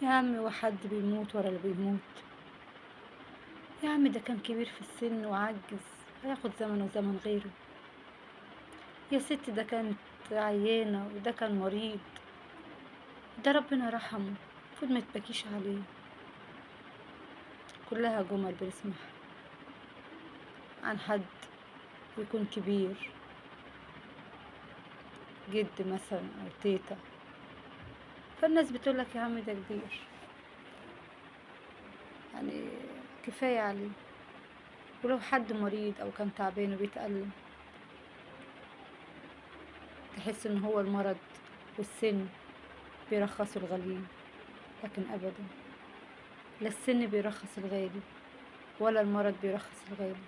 يا عم وحد بيموت ورا اللي بيموت؟ يا عم ده كان كبير في السن وعجز، هياخد زمن وزمن غيره. يا ست ده كانت عيانة وده كان مريض، ده ربنا رحمه، المفروض ما يتبكيش عليه. كلها جمل بنسمعها عن حد يكون كبير، جد مثلا أو تيتا، فالناس بتقولك يا عم ده كبير، يعني كفاية عليه. ولو حد مريض أو كان تعبان وبيتألم، تحس إن هو المرض والسن بيرخصوا الغاليين، لكن أبدا، لا السن بيرخص الغالي ولا المرض بيرخص الغالي.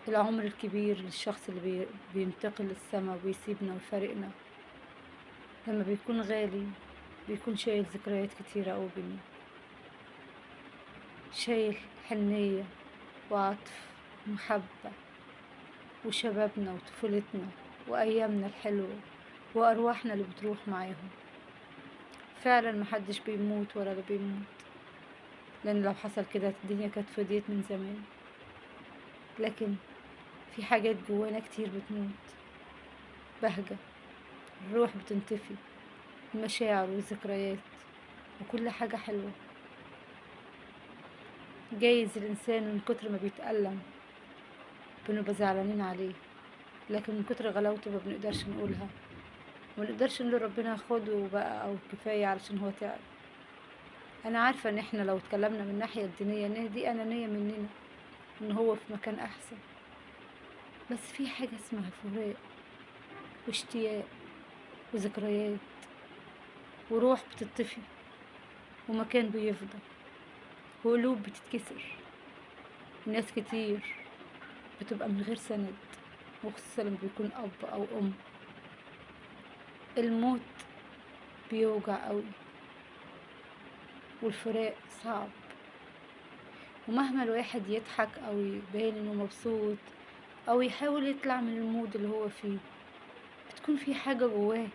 العمر الكبير للشخص اللي بينتقل للسما وبيسيبنا ويفارقنا، لما بيكون غالي بيكون شايل ذكريات كتيرة أوي بينا، شايل حنية وعطف ومحبة وشبابنا وطفولتنا وأيامنا الحلوة وأرواحنا اللي بتروح معاهم. فعلا محدش بيموت ولا اللي بيموت، لأن لو حصل كده الدنيا كانت فضيت من زمان. لكن في حاجات جوانا كتير بتموت، بهجة، الروح بتنطفي، المشاعر والذكريات وكل حاجة حلوة. جايز الإنسان من كتر ما بيتألم بنبقى زعلانين عليه، لكن من كتر غلاوته ما بنقدرش نقولها، ما نقدرش نقول ربنا خده بقى أو كفاية علشان هو تعب. أنا عارفة إن إحنا لو اتكلمنا من الناحية الدينية إن دي أنانية مننا، إن هو في مكان أحسن، بس في حاجة اسمها فراق واشتياق وذكريات وروح بتطفي ومكان بيفضل وقلوب بتتكسر. ناس كتير بتبقى من غير سند، وخصوصا لما بيكون أب أو أم. الموت بيوجع قوي والفراق صعب، ومهما الواحد يضحك أو يبين إنه مبسوط أو يحاول يطلع من المود اللي هو فيه، بتكون في حاجة جواه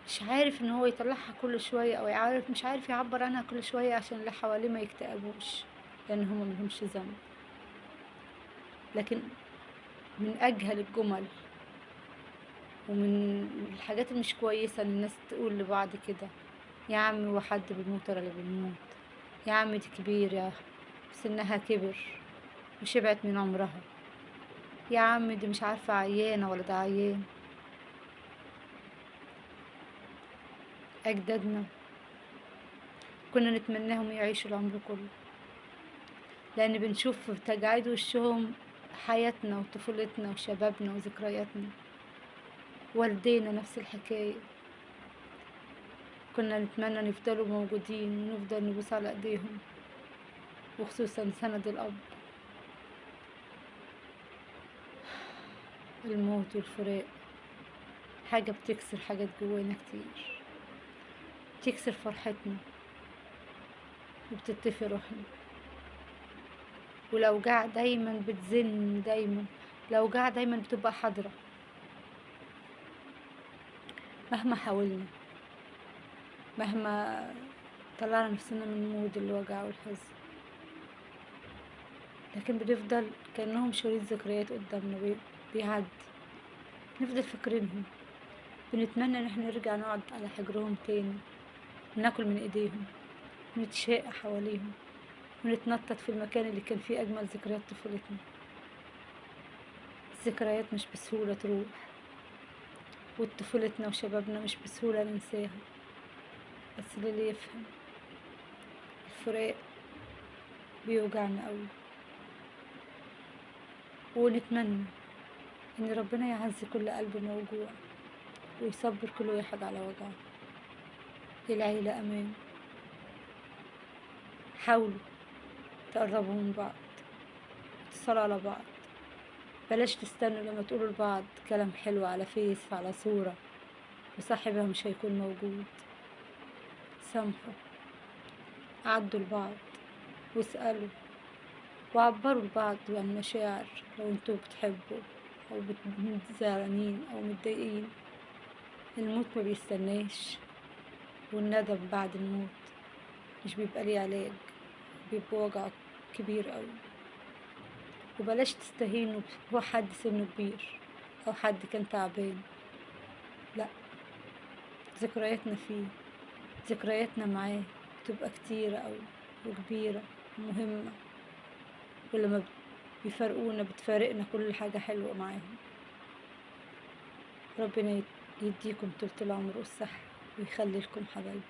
مش عارف إن هو يطلعها كل شوية، أو مش عارف يعبر عنها كل شوية عشان اللي حواليه ما يكتئبوش، لأن هما ملهمش ذنب. لكن من أجهل الجمل ومن الحاجات المش كويسة إن الناس تقول لبعض كده: يا عم وحد بيموت ولا اللي بيموت؟ يا عم دي كبيرة سنها كبر وشبعت من عمرها، يا عم دي مش عارفة عيانة ولا ده عيان. أجدادنا كنا نتمناهم يعيشوا العمر كله، لأن بنشوف في تجاعيد وشهم حياتنا وطفولتنا وشبابنا وذكرياتنا. والدينا نفس الحكاية، كنا نتمنى يفضلوا موجودين ونفضل نبوس على ايديهم، وخصوصا سند الأب. الموت والفراق حاجة بتكسر حاجات جوانا كتير، بتكسر فرحتنا وبتطفي روحنا، والأوجاع دايما بتزن، دايما الأوجاع دايما بتبقى حاضرة مهما حاولنا، مهما طلعنا نفسنا من مود الوجع والحزن، لكن بنفضل كأنهم شريط ذكريات قدامنا بيعدي، نفضل فاكرينهم، بنتمنى ان احنا نرجع نقعد على حجرهم تاني، ناكل من ايديهم، ونتشاقى حواليهم، ونتنطط في المكان اللي كان فيه اجمل ذكريات طفولتنا. الذكريات مش بسهولة تروح، وطفولتنا وشبابنا مش بسهولة ننساها، بس اللي يفهم الفراق بيوجعنا قوي. ونتمنى ان ربنا يعزي كل قلب موجوع ويصبر كل واحد على وجعه. العيلة امان، حاولوا تقربوا من بعض، اتصلوا على بعض، بلاش تستنوا لما تقولوا لبعض كلام حلو على فيس على صورة وصاحبها مش هيكون موجود. سامحوا، عدوا لبعض، واسألوا، وعبروا لبعض عن مشاعر لو انتوا بتحبوا او زعلانين او متضايقين. الموت ما بيستناش، والندم بعد الموت مش بيبقى ليه علاج، بيبقى وجع كبير أوي. وبلاش تستهينوا هو حد سنه كبير أو حد كان تعبان، لأ، ذكرياتنا فيه، ذكرياتنا معاه بتبقى كتيرة أوي وكبيرة ومهمة، ولما بيفارقونا بتفارقنا كل حاجة حلوة معاهم. ربنا يديكم طولة العمر والصحة ويخلي لكم حبايب.